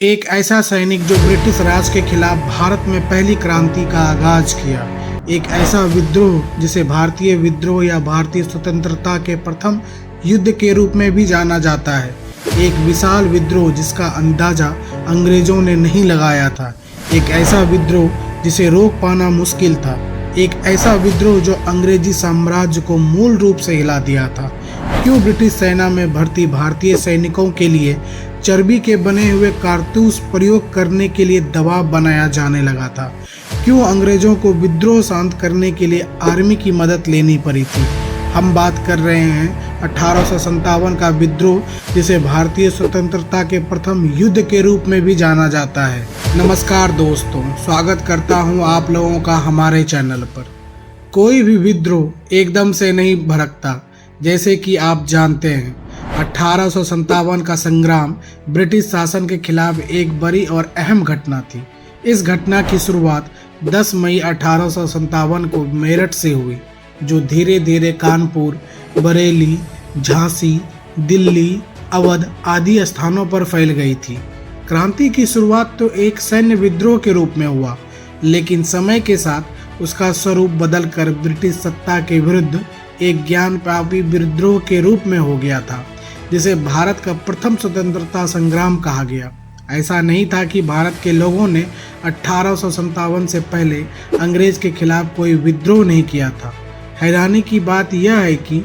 एक ऐसा सैनिक जो ब्रिटिश राज के खिलाफ भारत में पहली क्रांति का आगाज किया। एक ऐसा विद्रोह जिसे भारतीय विद्रोह या भारतीय स्वतंत्रता के प्रथम युद्ध के रूप में भी जाना जाता है। एक विशाल विद्रोह जिसका अंदाजा अंग्रेजों ने नहीं लगाया था। एक ऐसा विद्रोह जिसे रोक पाना मुश्किल था। एक ऐसा विद्रोह जो अंग्रेजी साम्राज्य को मूल रूप से हिला दिया था। क्यों ब्रिटिश सेना में भर्ती भारतीय सैनिकों के लिए चर्बी के बने हुए कारतूस प्रयोग करने के लिए दबाव बनाया जाने लगा था? क्यों अंग्रेजों को विद्रोह शांत करने के लिए आर्मी की मदद लेनी पड़ी थी? हम बात कर रहे हैं 1857 का विद्रोह, जिसे भारतीय स्वतंत्रता के प्रथम युद्ध के रूप में भी जाना जाता है। नमस्कार दोस्तों, स्वागत करता हूं आप लोगों का हमारे चैनल पर। कोई भी विद्रोह एकदम से नहीं भड़कता, जैसे कि आप जानते हैं 1857 का संग्राम ब्रिटिश शासन के खिलाफ एक बड़ी और अहम घटना थी। इस घटना की शुरुआत 10 मई 1857 को मेरठ से हुई, जो धीरे धीरे कानपुर, बरेली, झांसी, दिल्ली, अवध आदि स्थानों पर फैल गई थी। क्रांति की शुरुआत तो एक सैन्य विद्रोह के रूप में हुआ, लेकिन समय के साथ उसका स्वरूप बदलकर ब्रिटिश सत्ता के विरुद्ध एक ज्ञानव्यापी विद्रोह के रूप में हो गया था, जिसे भारत का प्रथम स्वतंत्रता संग्राम कहा गया। ऐसा नहीं था कि भारत के लोगों ने 1857 से पहले अंग्रेज के खिलाफ कोई विद्रोह नहीं किया था। हैरानी की बात यह है कि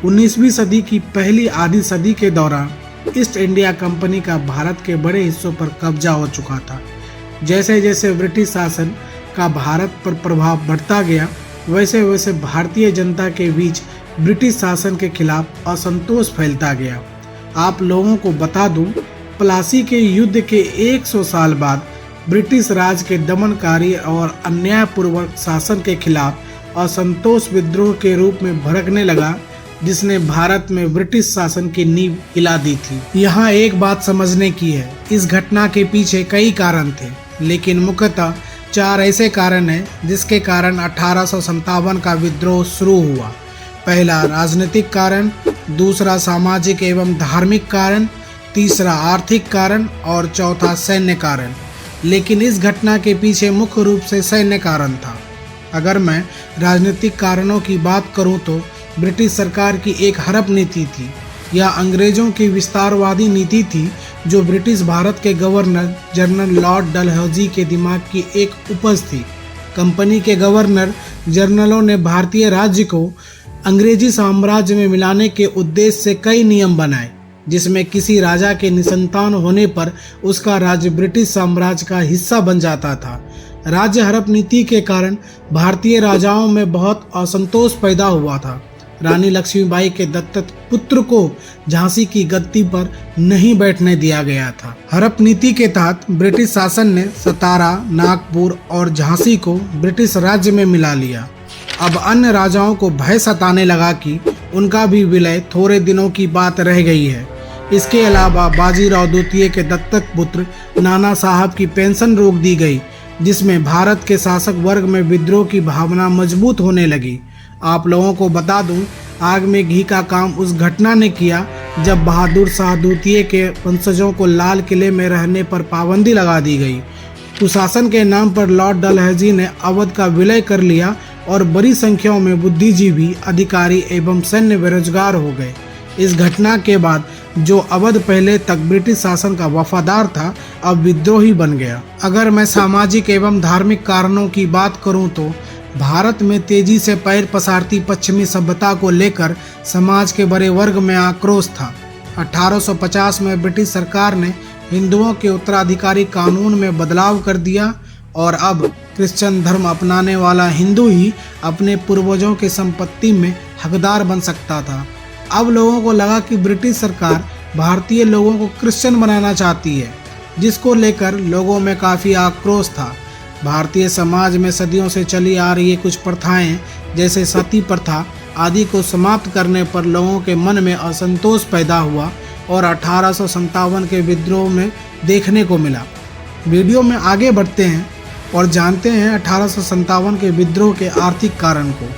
19वीं सदी की पहली आधी सदी के दौरान ईस्ट इंडिया कंपनी का भारत के बड़े हिस्सों पर कब्जा हो चुका था। जैसे जैसे ब्रिटिश शासन का भारत पर प्रभाव बढ़ता गया, वैसे वैसे भारतीय जनता के बीच ब्रिटिश शासन के खिलाफ असंतोष फैलता गया। आप लोगों को बता दूं, प्लासी के युद्ध के 100 साल बाद ब्रिटिश राज के दमनकारी और अन्यायपूर्वक शासन के खिलाफ असंतोष विद्रोह के रूप में भड़कने लगा, जिसने भारत में ब्रिटिश शासन की नींव हिला दी थी। यहाँ एक बात समझने की है, इस घटना के पीछे कई कारण थे, लेकिन मुख्यतः 4 ऐसे कारण हैं जिसके कारण 1857 का विद्रोह शुरू हुआ। पहला राजनीतिक कारण, दूसरा सामाजिक एवं धार्मिक कारण, तीसरा आर्थिक कारण और चौथा सैन्य कारण। लेकिन इस घटना के पीछे मुख्य रूप से सैन्य कारण था। अगर मैं राजनीतिक कारणों की बात करूं तो ब्रिटिश सरकार की एक हड़प नीति थी। यह अंग्रेजों की विस्तारवादी नीति थी, जो ब्रिटिश भारत के गवर्नर जनरल लॉर्ड डलहौजी के दिमाग की एक उपज थी। कंपनी के गवर्नर जनरलों ने भारतीय राज्य को अंग्रेजी साम्राज्य में मिलाने के उद्देश्य से कई नियम बनाए, जिसमें किसी राजा के निसंतान होने पर उसका राज्य ब्रिटिश साम्राज्य का हिस्सा बन जाता था। राज्य हड़प नीति के कारण भारतीय राजाओं में बहुत असंतोष पैदा हुआ था। रानी लक्ष्मीबाई के दत्तक पुत्र को झांसी की गद्दी पर नहीं बैठने दिया गया था। हड़प नीति के तहत ब्रिटिश शासन ने सतारा, नागपुर और झांसी को ब्रिटिश राज्य में मिला लिया। अब अन्य राजाओं को भय सताने लगा कि उनका भी विलय थोड़े दिनों की बात रह गई है। इसके अलावा बाजीराव द्वितीय के दत्तक पुत्र नाना साहब की पेंशन रोक दी गई, जिसमें भारत के शासक वर्ग में विद्रोह की भावना मजबूत होने लगी। आप लोगों को बता दूं, आग में घी का काम उस घटना ने किया जब बहादुर शाह द्वितीय के वंशजों को लाल किले में रहने पर पाबंदी लगा दी गई। कुशासन के नाम पर लॉर्ड डलहौजी ने अवध का विलय कर लिया और बड़ी संख्या में बुद्धिजीवी, अधिकारी एवं सैन्य बेरोजगार हो गए। इस घटना के बाद जो अवध पहले तक ब्रिटिश शासन का वफादार था, अब विद्रोही बन गया। अगर मैं सामाजिक एवं धार्मिक कारणों की बात करूं तो भारत में तेजी से पैर पसारती पश्चिमी सभ्यता को लेकर समाज के बड़े वर्ग में आक्रोश था। 1850 में ब्रिटिश सरकार ने हिंदुओं के उत्तराधिकारी कानून में बदलाव कर दिया और अब क्रिश्चियन धर्म अपनाने वाला हिंदू ही अपने पूर्वजों की संपत्ति में हकदार बन सकता था। अब लोगों को लगा कि ब्रिटिश सरकार भारतीय लोगों को क्रिश्चियन बनाना चाहती है, जिसको लेकर लोगों में काफ़ी आक्रोश था। भारतीय समाज में सदियों से चली आ रही कुछ प्रथाएं, जैसे सती प्रथा आदि को समाप्त करने पर लोगों के मन में असंतोष पैदा हुआ और 1857 के विद्रोह में देखने को मिला। वीडियो में आगे बढ़ते हैं और जानते हैं 1857 के विद्रोह के आर्थिक कारण को।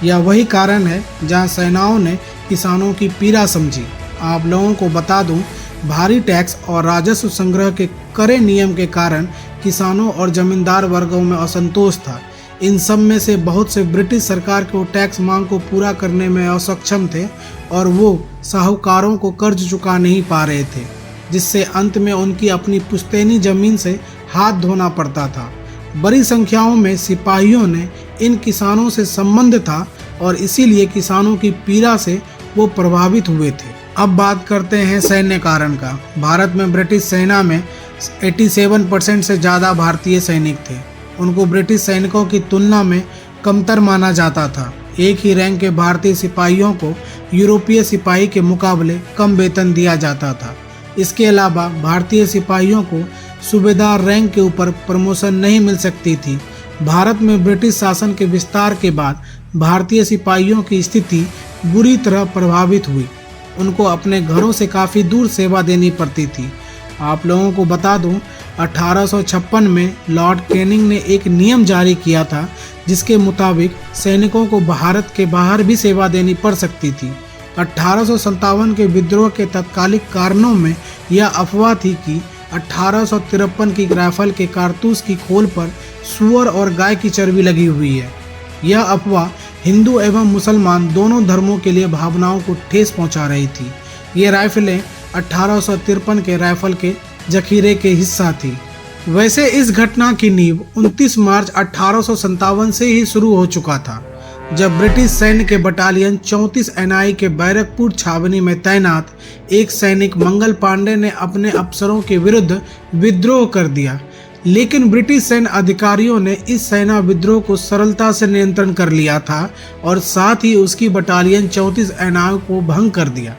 यह वही कारण है जहां सेनाओं ने किसानों की पीड़ा समझी। आप लोगों को बता दूं, भारी टैक्स और राजस्व संग्रह के कड़े नियम के कारण किसानों और जमींदार वर्गों में असंतोष था। इन सब में से बहुत से ब्रिटिश सरकार को टैक्स मांग को पूरा करने में असक्षम थे और वो साहूकारों को कर्ज चुका नहीं पा रहे थे, जिससे अंत में उनकी अपनी पुश्तैनी जमीन से हाथ धोना पड़ता था। बड़ी संख्याओं में सिपाहियों ने इन किसानों से संबंध था और इसीलिए किसानों की पीड़ा से वो प्रभावित हुए थे। अब बात करते हैं सैन्य कारण का। भारत में ब्रिटिश सेना में 87% से ज़्यादा भारतीय सैनिक थे। उनको ब्रिटिश सैनिकों की तुलना में कमतर माना जाता था। एक ही रैंक के भारतीय सिपाहियों को यूरोपीय सिपाही के मुकाबले कम वेतन दिया जाता था। इसके अलावा भारतीय सिपाहियों को सूबेदार रैंक के ऊपर प्रमोशन नहीं मिल सकती थी। भारत में ब्रिटिश शासन के विस्तार के बाद भारतीय सिपाहियों की स्थिति बुरी तरह प्रभावित हुई। उनको अपने घरों से काफ़ी दूर सेवा देनी पड़ती थी। आप लोगों को बता दूं, 1856 में लॉर्ड कैनिंग ने एक नियम जारी किया था जिसके मुताबिक सैनिकों को भारत के बाहर भी सेवा देनी पड़ सकती थी। 1857 के विद्रोह के तत्कालिक कारणों में यह अफवाह थी कि 1853 की राइफल के कारतूस की खोल पर सूअर और गाय की चर्बी लगी हुई है। यह अफवाह हिंदू एवं मुसलमान दोनों धर्मों के लिए भावनाओं को ठेस पहुंचा रही थी। ये राइफलें 1853 के राइफल के जखीरे के हिस्सा थी। वैसे इस घटना की नींव 29 मार्च 1857 से ही शुरू हो चुका था, जब ब्रिटिश सैन्य के बटालियन 34 NI के बैरकपुर छावनी में तैनात एक सैनिक मंगल पांडे ने अपने अफसरों के विरुद्ध विद्रोह कर दिया। लेकिन ब्रिटिश सैन्य अधिकारियों ने इस सेना विद्रोह को सरलता से नियंत्रण कर लिया था और साथ ही उसकी बटालियन 34 NI को भंग कर दिया।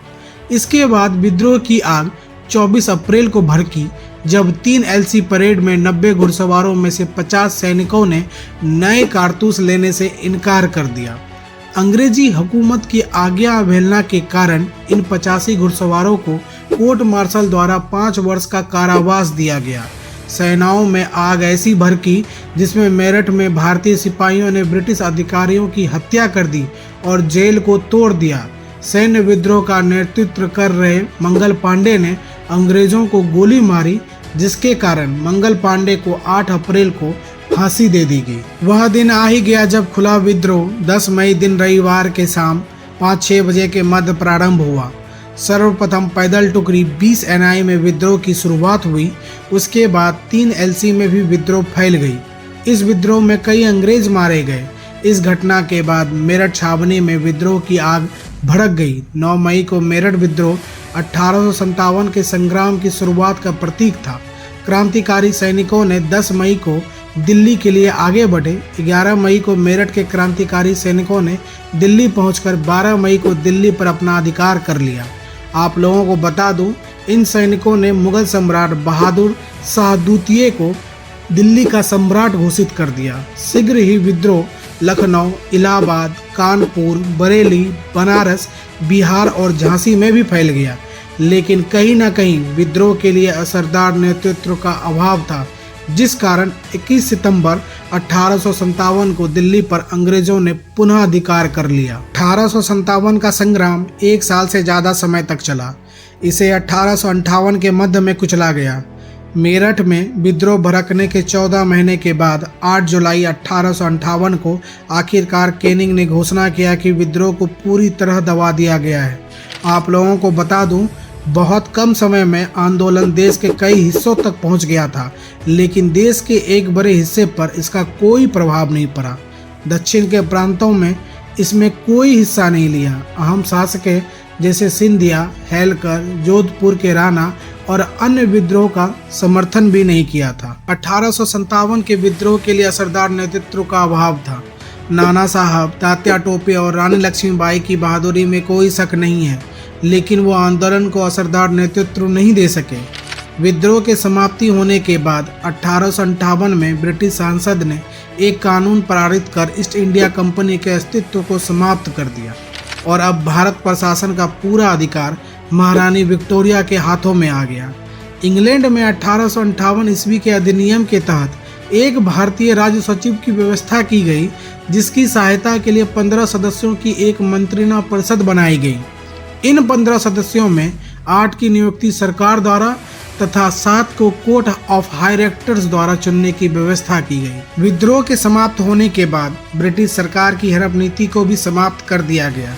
इसके बाद विद्रोह की आग 24 अप्रैल को भड़की, जब 3 LC परेड में 90 घुड़सवारों में से 50 सैनिकों ने नए कारतूस लेने से इनकार कर दिया। अंग्रेजी हुकूमत की आज्ञा अवहेलना के कारण इन 85 घुड़सवारों को कोर्ट मार्शल द्वारा 5 वर्ष का कारावास दिया गया। सेनाओं में आग ऐसी भड़की जिसमें मेरठ में भारतीय सिपाहियों ने ब्रिटिश अधिकारियों की हत्या कर दी और जेल को तोड़ दिया। सैन्य विद्रोह का नेतृत्व कर रहे मंगल पांडे ने अंग्रेजों को गोली मारी, जिसके कारण मंगल पांडे को 8 अप्रैल को फांसी दे दी गई। वह दिन आ ही गया जब खुला विद्रोह 10 मई दिन रविवार के शाम 5-6 बजे के मध्य प्रारंभ हुआ। सर्वप्रथम पैदल टुकड़ी 20 NI में विद्रोह की शुरुआत हुई। उसके बाद 3 LC में भी विद्रोह फैल गई। इस विद्रोह में कई अंग्रेज मारे गए। इस घटना के बाद मेरठ छावनी में विद्रोह की आग भड़क गई। 9 मई को मेरठ विद्रोह 1857 के संग्राम की शुरुआत का प्रतीक था। क्रांतिकारी सैनिकों ने 10 मई को दिल्ली के लिए आगे बढ़े। 11 मई को मेरठ के क्रांतिकारी सैनिकों ने दिल्ली पहुंचकर 12 मई को दिल्ली पर अपना अधिकार कर लिया। आप लोगों को बता दूं, इन सैनिकों ने मुगल सम्राट बहादुर शाह द्वितीय को दिल्ली का सम्राट घोषित कर दिया। शीघ्र ही विद्रोह लखनऊ, इलाहाबाद, कानपुर, बरेली, बनारस, बिहार और झांसी में भी फैल गया। लेकिन कहीं न कहीं विद्रोह के लिए असरदार नेतृत्व का अभाव था, जिस कारण 21 सितंबर 1857 को दिल्ली पर अंग्रेजों ने पुनः अधिकार कर लिया। 1857 का संग्राम 1 साल से ज़्यादा समय तक चला। इसे 1858 के मध्य में कुचला गया। मेरठ में विद्रोह भड़कने के 14 महीने के बाद 8 जुलाई 1858 को आखिरकार कैनिंग ने घोषणा किया कि विद्रोह को पूरी तरह दबा दिया गया है। आप लोगों को बता दूं, बहुत कम समय में आंदोलन देश के कई हिस्सों तक पहुंच गया था, लेकिन देश के एक बड़े हिस्से पर इसका कोई प्रभाव नहीं पड़ा। दक्षिण के प्रांतों में इसमें कोई हिस्सा नहीं लिया। अहम शासकों जैसे सिंधिया, हेलकर, जोधपुर के राणा और अन्य विद्रोह का समर्थन भी नहीं किया था। 1857 के विद्रोह के लिए असरदार नेतृत्व का अभाव था। नाना साहब, तात्या टोपे और रानी लक्ष्मीबाई की बहादुरी में कोई शक नहीं है, लेकिन वो आंदोलन को असरदार नेतृत्व नहीं दे सके। विद्रोह के समाप्ति होने के बाद 1858 में ब्रिटिश संसद ने एक कानून पारित कर ईस्ट इंडिया कंपनी के अस्तित्व को समाप्त कर दिया और अब भारत प्रशासन का पूरा अधिकार महारानी विक्टोरिया के हाथों में आ गया। इंग्लैंड में 1858 ईस्वी के अधिनियम के तहत एक भारतीय राज्य सचिव की व्यवस्था की गई, जिसकी सहायता के लिए 15 सदस्यों की एक मंत्रिणा परिषद बनाई गई। इन 15 सदस्यों में 8 की नियुक्ति सरकार द्वारा तथा 7 को कोर्ट ऑफ डायरेक्टर्स द्वारा चुनने की व्यवस्था की गई। विद्रोह के समाप्त होने के बाद ब्रिटिश सरकार की हड़प नीति को भी समाप्त कर दिया गया।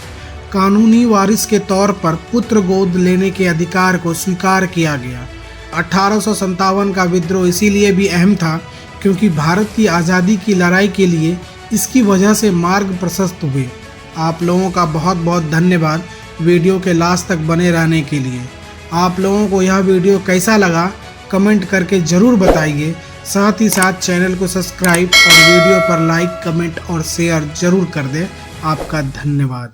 कानूनी वारिस के तौर पर पुत्र गोद लेने के अधिकार को स्वीकार किया गया। 1857 का विद्रोह इसीलिए भी अहम था क्योंकि भारत की आज़ादी की लड़ाई के लिए इसकी वजह से मार्ग प्रशस्त हुए। आप लोगों का बहुत बहुत धन्यवाद वीडियो के लास्ट तक बने रहने के लिए। आप लोगों को यह वीडियो कैसा लगा कमेंट करके ज़रूर बताइए। साथ ही साथ चैनल को सब्सक्राइब और वीडियो पर लाइक, कमेंट और शेयर ज़रूर कर दें। आपका धन्यवाद।